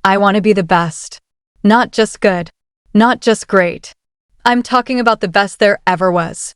I want to be the best. Not just good. Not just great. I'm talking about the best there ever was.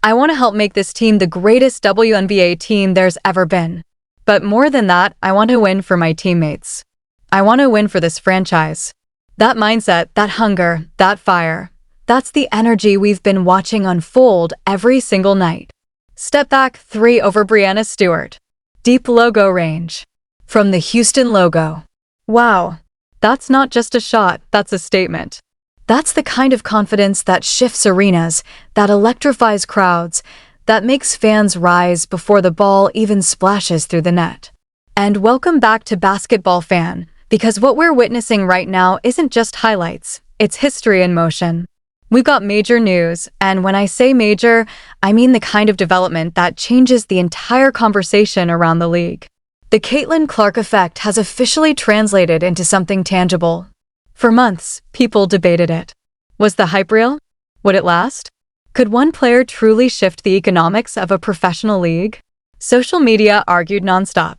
I want to help make this team the greatest WNBA team there's ever been. But more than that, I want to win for my teammates. I want to win for this franchise. That mindset, that hunger, that fire, that's the energy we've been watching unfold every single night. Step back 3 over Breanna Stewart. Deep logo range. From the Houston logo. Wow. That's not just a shot, that's a statement. That's the kind of confidence that shifts arenas, that electrifies crowds, that makes fans rise before the ball even splashes through the net. And welcome back to Basketball Fan, because what we're witnessing right now isn't just highlights, it's history in motion. We've got major news, and when I say major, I mean the kind of development that changes the entire conversation around the league. The Caitlin Clark effect has officially translated into something tangible. For months, people debated it. Was the hype real? Would it last? Could one player truly shift the economics of a professional league? Social media argued nonstop.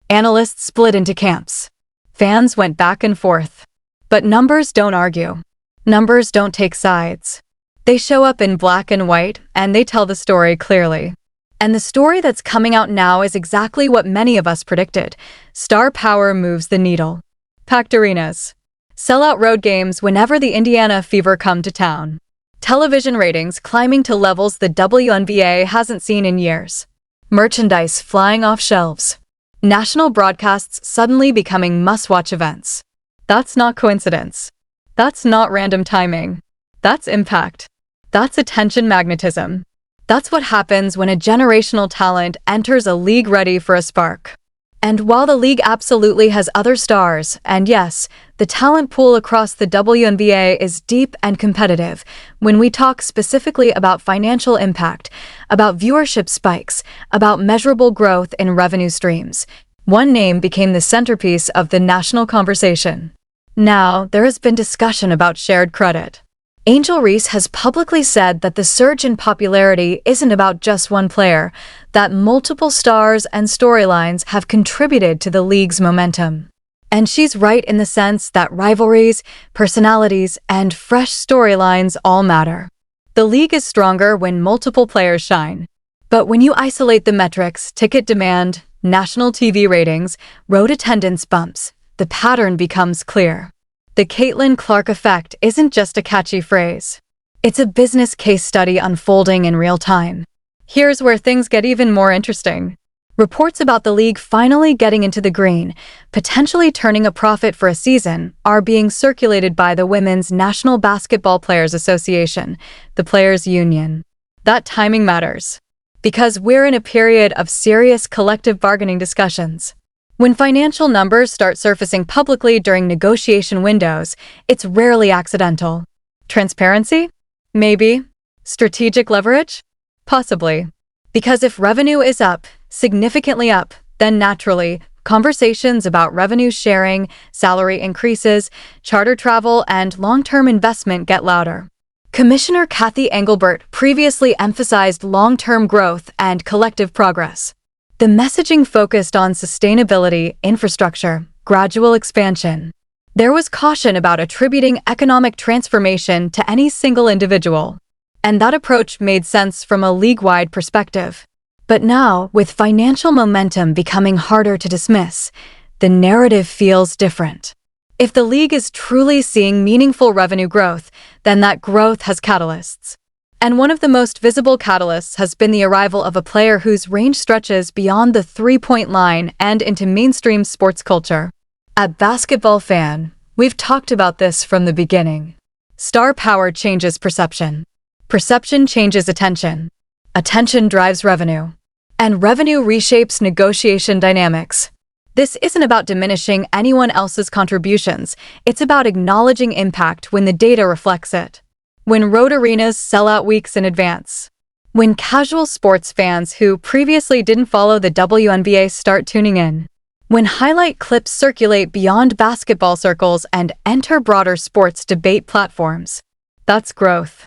Analysts split into camps. Fans went back and forth. But numbers don't argue. Numbers don't take sides. They show up in black and white, and they tell the story clearly. And the story that's coming out now is exactly what many of us predicted. Star power moves the needle. Packed arenas. Sell-out road games whenever the Indiana Fever come to town. Television ratings climbing to levels the WNBA hasn't seen in years. Merchandise flying off shelves. National broadcasts suddenly becoming must-watch events. That's not coincidence. That's not random timing. That's impact. That's attention magnetism. That's what happens when a generational talent enters a league ready for a spark. And while the league absolutely has other stars, and yes, the talent pool across the WNBA is deep and competitive, when we talk specifically about financial impact, about viewership spikes, about measurable growth in revenue streams, one name became the centerpiece of the national conversation. Now, there has been discussion about shared credit. Angel Reese has publicly said that the surge in popularity isn't about just one player, that multiple stars and storylines have contributed to the league's momentum. And she's right in the sense that rivalries, personalities, and fresh storylines all matter. The league is stronger when multiple players shine. But when you isolate the metrics, ticket demand, national TV ratings, road attendance bumps, the pattern becomes clear. The Caitlin Clark effect isn't just a catchy phrase. It's a business case study unfolding in real time. Here's where things get even more interesting. Reports about the league finally getting into the green, potentially turning a profit for a season, are being circulated by the Women's National Basketball Players Association, the Players Union. That timing matters, because we're in a period of serious collective bargaining discussions. When financial numbers start surfacing publicly during negotiation windows, it's rarely accidental. Transparency? Maybe. Strategic leverage? Possibly. Because if revenue is up, significantly up, then naturally, conversations about revenue sharing, salary increases, charter travel, and long-term investment get louder. Commissioner Kathy Engelbert previously emphasized long-term growth and collective progress. The messaging focused on sustainability, infrastructure, gradual expansion. There was caution about attributing economic transformation to any single individual. And that approach made sense from a league-wide perspective. But now, with financial momentum becoming harder to dismiss, the narrative feels different. If the league is truly seeing meaningful revenue growth, then that growth has catalysts. And one of the most visible catalysts has been the arrival of a player whose range stretches beyond the three-point line and into mainstream sports culture. At Basketball Fan, we've talked about this from the beginning. Star power changes perception. Perception changes attention. Attention drives revenue. And revenue reshapes negotiation dynamics. This isn't about diminishing anyone else's contributions, it's about acknowledging impact when the data reflects it. When road arenas sell out weeks in advance. When casual sports fans who previously didn't follow the WNBA start tuning in. When highlight clips circulate beyond basketball circles and enter broader sports debate platforms. That's growth.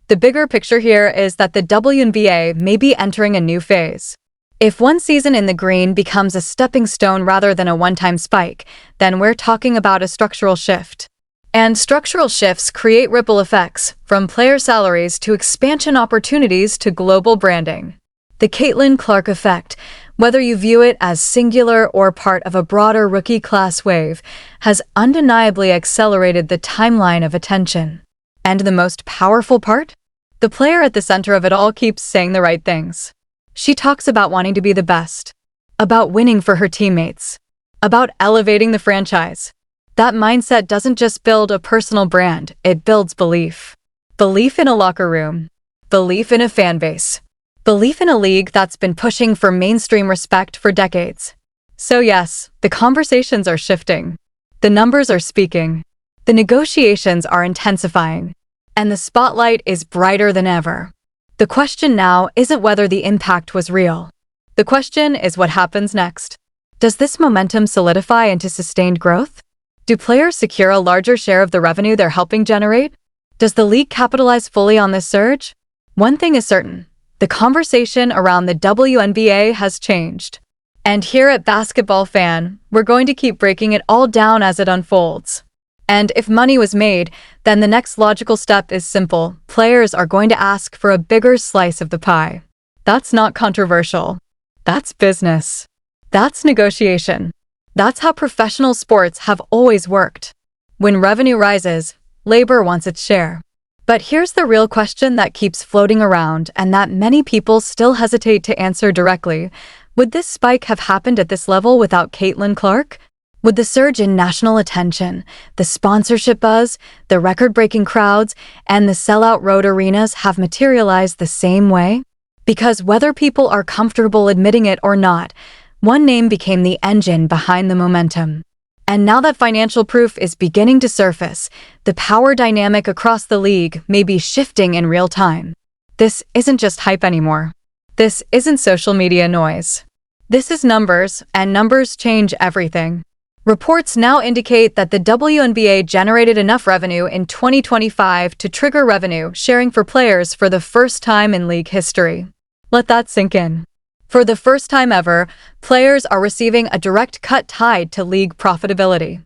The bigger picture here is that the WNBA may be entering a new phase. If one season in the green becomes a stepping stone rather than a one-time spike, then we're talking about a structural shift. And structural shifts create ripple effects, from player salaries to expansion opportunities to global branding. The Caitlin Clark effect, whether you view it as singular or part of a broader rookie class wave, has undeniably accelerated the timeline of attention. And the most powerful part? The player at the center of it all keeps saying the right things. She talks about wanting to be the best, about winning for her teammates, about elevating the franchise. That mindset doesn't just build a personal brand, it builds belief. Belief in a locker room, belief in a fan base, belief in a league that's been pushing for mainstream respect for decades. So yes, the conversations are shifting. The numbers are speaking. The negotiations are intensifying. And the spotlight is brighter than ever. The question now isn't whether the impact was real. The question is what happens next. Does this momentum solidify into sustained growth? Do players secure a larger share of the revenue they're helping generate? Does the league capitalize fully on this surge? One thing is certain. The conversation around the WNBA has changed. And here at Basketball Fan, we're going to keep breaking it all down as it unfolds. And if money was made, then the next logical step is simple. Players are going to ask for a bigger slice of the pie. That's not controversial. That's business. That's negotiation. That's how professional sports have always worked. When revenue rises, labor wants its share. But here's the real question that keeps floating around and that many people still hesitate to answer directly. Would this spike have happened at this level without Caitlin Clark? Would the surge in national attention, the sponsorship buzz, the record-breaking crowds, and the sellout road arenas have materialized the same way? Because whether people are comfortable admitting it or not, one name became the engine behind the momentum. And now that financial proof is beginning to surface, the power dynamic across the league may be shifting in real time. This isn't just hype anymore. This isn't social media noise. This is numbers, and numbers change everything. Reports now indicate that the WNBA generated enough revenue in 2025 to trigger revenue sharing for players for the first time in league history. Let that sink in. For the first time ever, players are receiving a direct cut tied to league profitability.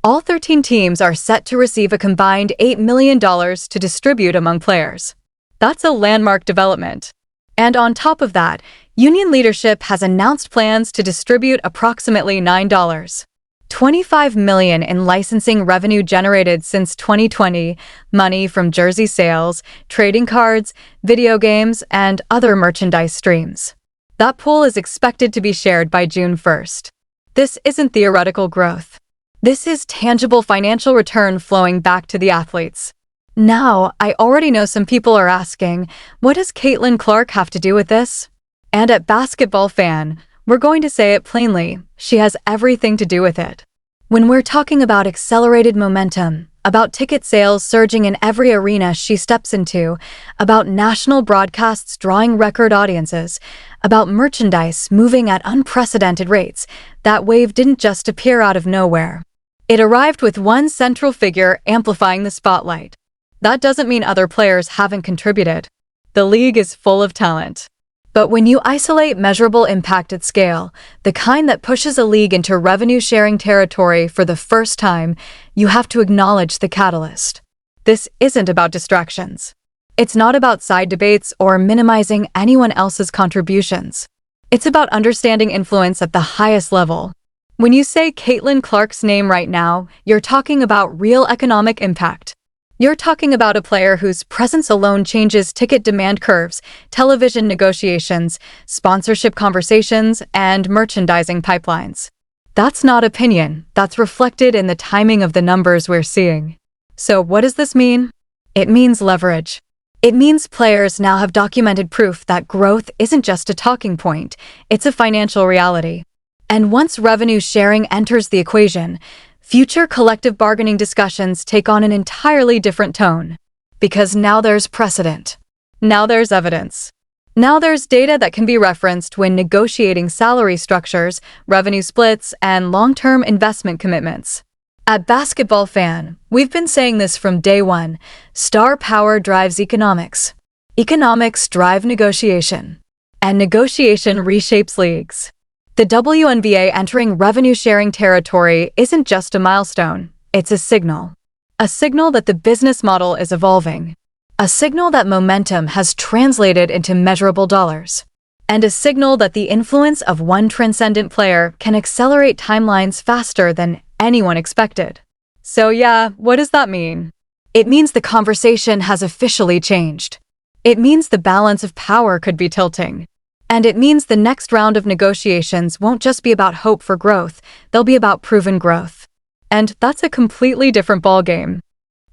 All 13 teams are set to receive a combined $8 million to distribute among players. That's a landmark development. And on top of that, union leadership has announced plans to distribute approximately $25 million in licensing revenue generated since 2020, money from jersey sales, trading cards, video games, and other merchandise streams. That pool is expected to be shared by June 1st. This isn't theoretical growth. This is tangible financial return flowing back to the athletes. Now, I already know some people are asking, what does Caitlin Clark have to do with this? And at Basketball Fan, we're going to say it plainly, she has everything to do with it. When we're talking about accelerated momentum, about ticket sales surging in every arena she steps into, about national broadcasts drawing record audiences, about merchandise moving at unprecedented rates, that wave didn't just appear out of nowhere. It arrived with one central figure amplifying the spotlight. That doesn't mean other players haven't contributed. The league is full of talent. But when you isolate measurable impact at scale, the kind that pushes a league into revenue-sharing territory for the first time, you have to acknowledge the catalyst. This isn't about distractions. It's not about side debates or minimizing anyone else's contributions. It's about understanding influence at the highest level. When you say Caitlin Clark's name right now, you're talking about real economic impact. You're talking about a player whose presence alone changes ticket demand curves, television negotiations, sponsorship conversations, and merchandising pipelines. That's not opinion, that's reflected in the timing of the numbers we're seeing. So what does this mean? It means leverage. It means players now have documented proof that growth isn't just a talking point, it's a financial reality. And once revenue sharing enters the equation, future collective bargaining discussions take on an entirely different tone. Because now there's precedent. Now there's evidence. Now there's data that can be referenced when negotiating salary structures, revenue splits, and long-term investment commitments. At Basketball Fan, we've been saying this from day one. Star power drives economics. Economics drive negotiation. And negotiation reshapes leagues. The WNBA entering revenue-sharing territory isn't just a milestone, it's a signal. A signal that the business model is evolving. A signal that momentum has translated into measurable dollars. And a signal that the influence of one transcendent player can accelerate timelines faster than anyone expected. So yeah, what does that mean? It means the conversation has officially changed. It means the balance of power could be tilting. And it means the next round of negotiations won't just be about hope for growth, they'll be about proven growth. And that's a completely different ballgame.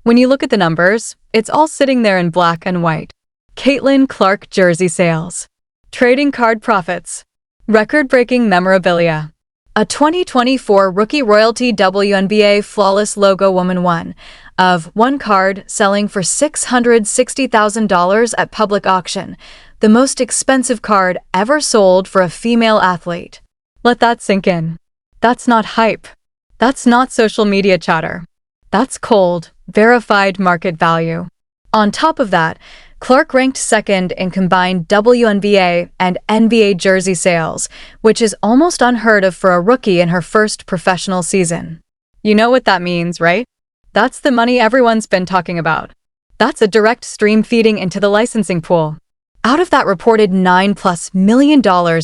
When you look at the numbers, it's all sitting there in black and white. Caitlin Clark jersey sales. Trading card profits. Record-breaking memorabilia. A 2024 Rookie Royalty WNBA Flawless Logo Woman 1 of one card selling for $660,000 at public auction, the most expensive card ever sold for a female athlete. Let that sink in. That's not hype. That's not social media chatter. That's cold, verified market value. On top of that, Clark ranked second in combined WNBA and NBA jersey sales, which is almost unheard of for a rookie in her first professional season. You know what that means, right? That's the money everyone's been talking about. That's a direct stream feeding into the licensing pool. Out of that reported $9+ million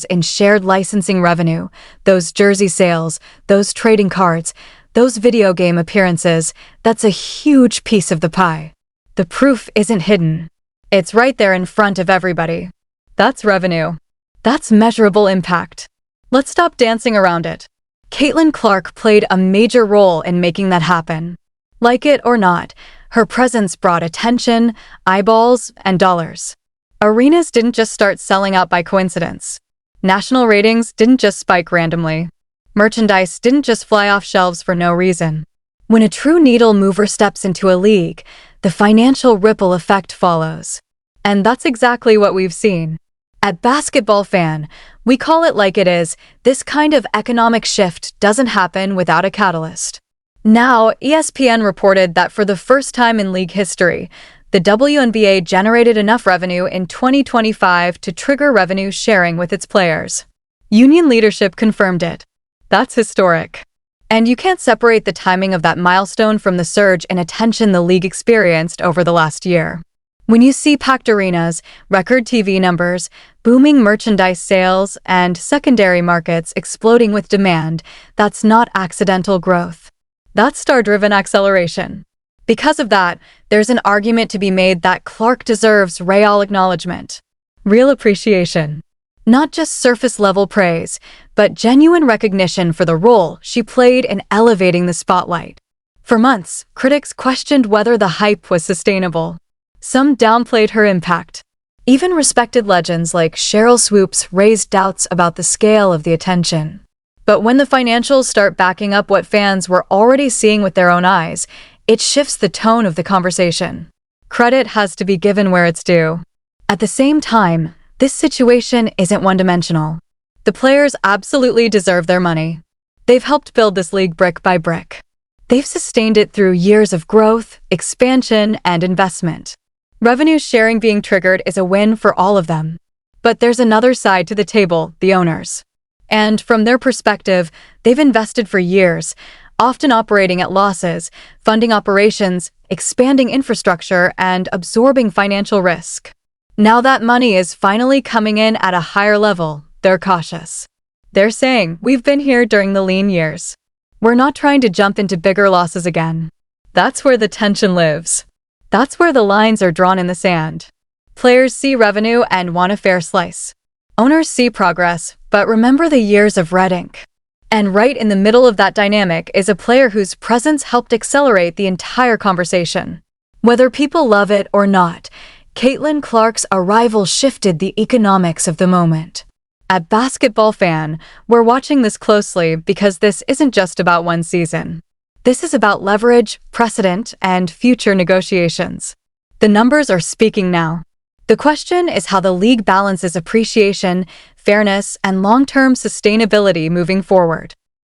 in shared licensing revenue, those jersey sales, those trading cards, those video game appearances, that's a huge piece of the pie. The proof isn't hidden. It's right there in front of everybody. That's revenue. That's measurable impact. Let's stop dancing around it. Caitlin Clark played a major role in making that happen. Like it or not, her presence brought attention, eyeballs, and dollars. Arenas didn't just start selling out by coincidence. National ratings didn't just spike randomly. Merchandise didn't just fly off shelves for no reason. When a true needle mover steps into a league, the financial ripple effect follows. And that's exactly what we've seen. At Basketball Fan, we call it like it is, this kind of economic shift doesn't happen without a catalyst. Now, ESPN reported that for the first time in league history, the WNBA generated enough revenue in 2025 to trigger revenue sharing with its players. Union leadership confirmed it. That's historic. And you can't separate the timing of that milestone from the surge in attention the league experienced over the last year. When you see packed arenas, record TV numbers, booming merchandise sales, and secondary markets exploding with demand, that's not accidental growth. That's star-driven acceleration. Because of that, there's an argument to be made that Clark deserves real acknowledgement. Real appreciation. Not just surface-level praise, but genuine recognition for the role she played in elevating the spotlight. For months, critics questioned whether the hype was sustainable. Some downplayed her impact. Even respected legends like Sheryl Swoopes raised doubts about the scale of the attention. But when the financials start backing up what fans were already seeing with their own eyes, it shifts the tone of the conversation. Credit has to be given where it's due. At the same time, this situation isn't one-dimensional. The players absolutely deserve their money. They've helped build this league brick by brick. They've sustained it through years of growth, expansion, and investment. Revenue sharing being triggered is a win for all of them. But there's another side to the table, the owners. And from their perspective, they've invested for years, often operating at losses, funding operations, expanding infrastructure, and absorbing financial risk. Now that money is finally coming in at a higher level, they're cautious. They're saying, we've been here during the lean years. We're not trying to jump into bigger losses again. That's where the tension lives. That's where the lines are drawn in the sand. Players see revenue and want a fair slice. Owners see progress, but remember the years of red ink. And right in the middle of that dynamic is a player whose presence helped accelerate the entire conversation. Whether people love it or not, Caitlin Clark's arrival shifted the economics of the moment. At Basketball Fan, we're watching this closely because this isn't just about one season. This is about leverage, precedent, and future negotiations. The numbers are speaking now. The question is how the league balances appreciation, fairness, and long-term sustainability moving forward.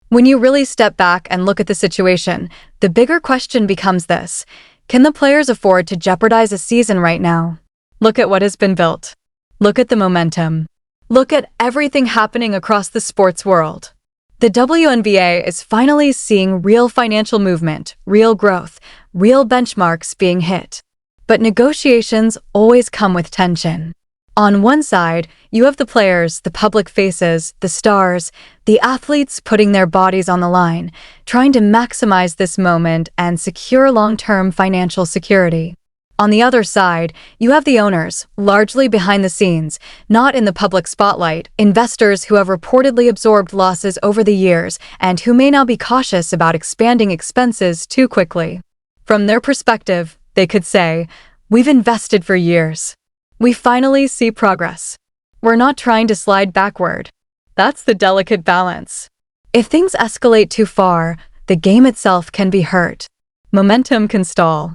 When you really step back and look at the situation, the bigger question becomes this: can the players afford to jeopardize a season right now? Look at what has been built. Look at the momentum. Look at everything happening across the sports world. The WNBA is finally seeing real financial movement, real growth, real benchmarks being hit. But negotiations always come with tension. On one side, you have the players, the public faces, the stars, the athletes putting their bodies on the line, trying to maximize this moment and secure long-term financial security. On the other side, you have the owners, largely behind the scenes, not in the public spotlight, investors who have reportedly absorbed losses over the years and who may now be cautious about expanding expenses too quickly. From their perspective, they could say, "We've invested for years. We finally see progress. We're not trying to slide backward." That's the delicate balance. If things escalate too far, the game itself can be hurt. Momentum can stall.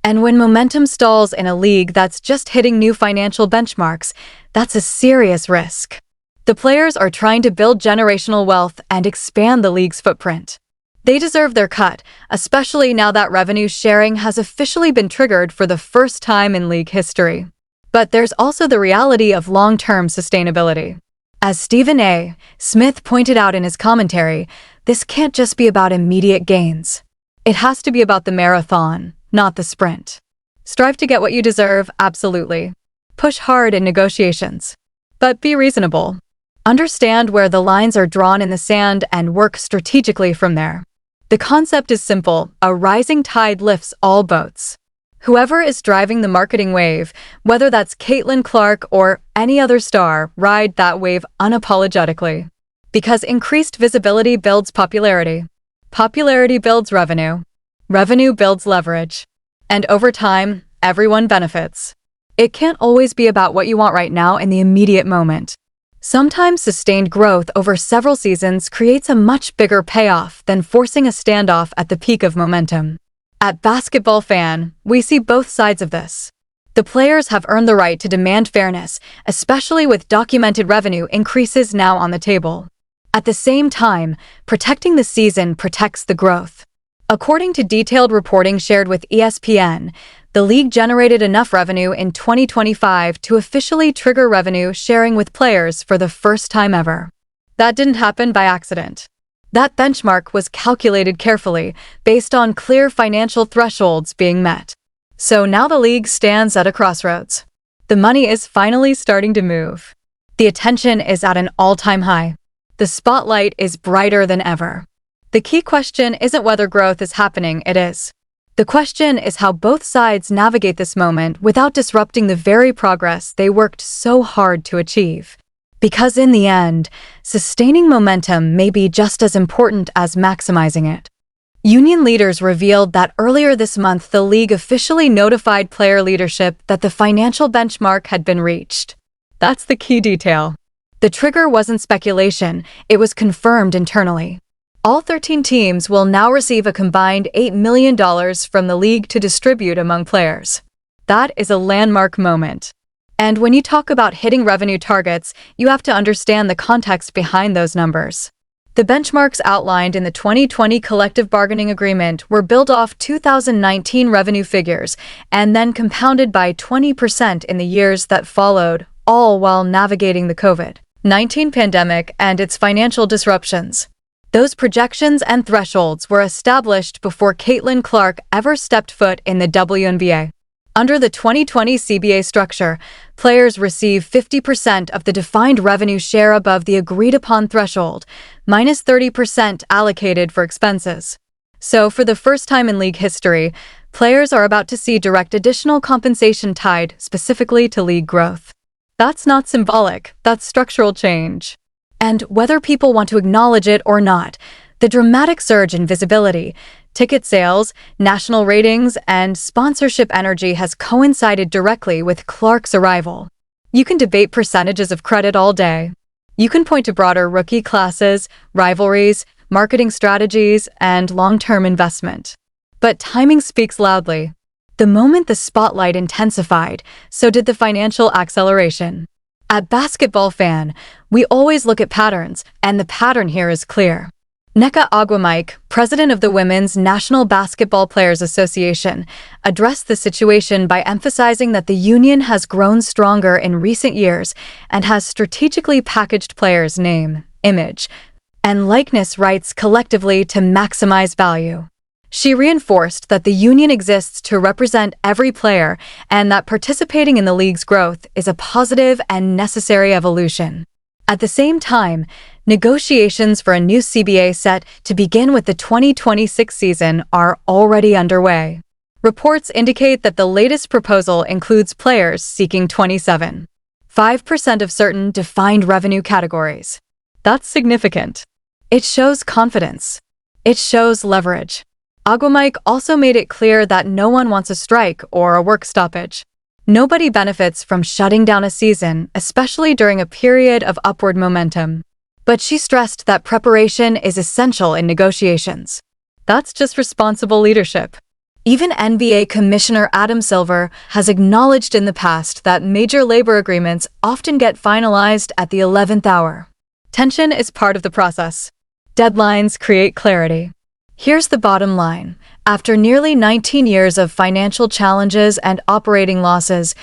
And when momentum stalls in a league that's just hitting new financial benchmarks, that's a serious risk. The players are trying to build generational wealth and expand the league's footprint. They deserve their cut, especially now that revenue sharing has officially been triggered for the first time in league history. But there's also the reality of long-term sustainability. As Stephen A. Smith pointed out in his commentary, this can't just be about immediate gains. It has to be about the marathon, not the sprint. Strive to get what you deserve, absolutely. Push hard in negotiations. But be reasonable. Understand where the lines are drawn in the sand and work strategically from there. The concept is simple: a rising tide lifts all boats. Whoever is driving the marketing wave, whether that's Caitlin Clark or any other star, ride that wave unapologetically. Because increased visibility builds popularity. Popularity builds revenue. Revenue builds leverage. And over time, everyone benefits. It can't always be about what you want right now in the immediate moment. Sometimes sustained growth over several seasons creates a much bigger payoff than forcing a standoff at the peak of momentum. At Basketball Fan, we see both sides of this. The players have earned the right to demand fairness, especially with documented revenue increases now on the table. At the same time, protecting the season protects the growth. According to detailed reporting shared with ESPN, the league generated enough revenue in 2025 to officially trigger revenue sharing with players for the first time ever. That didn't happen by accident. That benchmark was calculated carefully, based on clear financial thresholds being met. So now the league stands at a crossroads. The money is finally starting to move. The attention is at an all-time high. The spotlight is brighter than ever. The key question isn't whether growth is happening, it is. The question is how both sides navigate this moment without disrupting the very progress they worked so hard to achieve. Because in the end, sustaining momentum may be just as important as maximizing it. Union leaders revealed that earlier this month the league officially notified player leadership that the financial benchmark had been reached. That's the key detail. The trigger wasn't speculation, it was confirmed internally. All 13 teams will now receive a combined $8 million from the league to distribute among players. That is a landmark moment. And when you talk about hitting revenue targets, you have to understand the context behind those numbers. The benchmarks outlined in the 2020 collective bargaining agreement were built off 2019 revenue figures and then compounded by 20% in the years that followed, all while navigating the COVID-19 pandemic and its financial disruptions. Those projections and thresholds were established before Caitlin Clark ever stepped foot in the WNBA. Under the 2020 CBA structure, players receive 50% of the defined revenue share above the agreed-upon threshold, minus 30% allocated for expenses. So, for the first time in league history, players are about to see direct additional compensation tied specifically to league growth. That's not symbolic, that's structural change. And whether people want to acknowledge it or not, the dramatic surge in visibility, ticket sales, national ratings, and sponsorship energy has coincided directly with Clark's arrival. You can debate percentages of credit all day. You can point to broader rookie classes, rivalries, marketing strategies, and long-term investment. But timing speaks loudly. The moment the spotlight intensified, so did the financial acceleration. At Basketball Fan, we always look at patterns, and the pattern here is clear. Nneka Agwamike, president of the Women's National Basketball Players Association, addressed the situation by emphasizing that the union has grown stronger in recent years and has strategically packaged players' name, image, and likeness rights collectively to maximize value. She reinforced that the union exists to represent every player and that participating in the league's growth is a positive and necessary evolution. At the same time, negotiations for a new CBA set to begin with the 2026 season are already underway. Reports indicate that the latest proposal includes players seeking 27.5% of certain defined revenue categories. That's significant. It shows confidence. It shows leverage. Agwamike also made it clear that no one wants a strike or a work stoppage. Nobody benefits from shutting down a season, especially during a period of upward momentum. But she stressed that preparation is essential in negotiations. That's just responsible leadership. Even NBA Commissioner Adam Silver has acknowledged in the past that major labor agreements often get finalized at the 11th hour. Tension is part of the process. Deadlines create clarity. Here's the bottom line. After nearly 19 years of financial challenges and operating losses,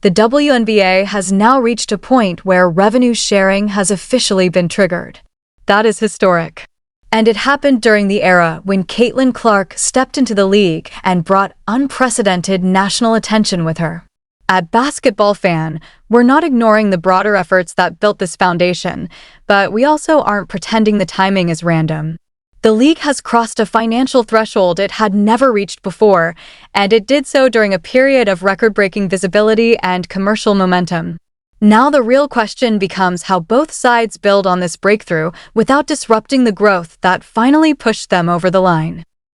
the WNBA has now reached a point where revenue sharing has officially been triggered. That is historic. And it happened during the era when Caitlin Clark stepped into the league and brought unprecedented national attention with her. At Basketball Fan, we're not ignoring the broader efforts that built this foundation, but we also aren't pretending the timing is random. The league has crossed a financial threshold it had never reached before, and it did so during a period of record-breaking visibility and commercial momentum. Now the real question becomes how both sides build on this breakthrough without disrupting the growth that finally pushed them over the line.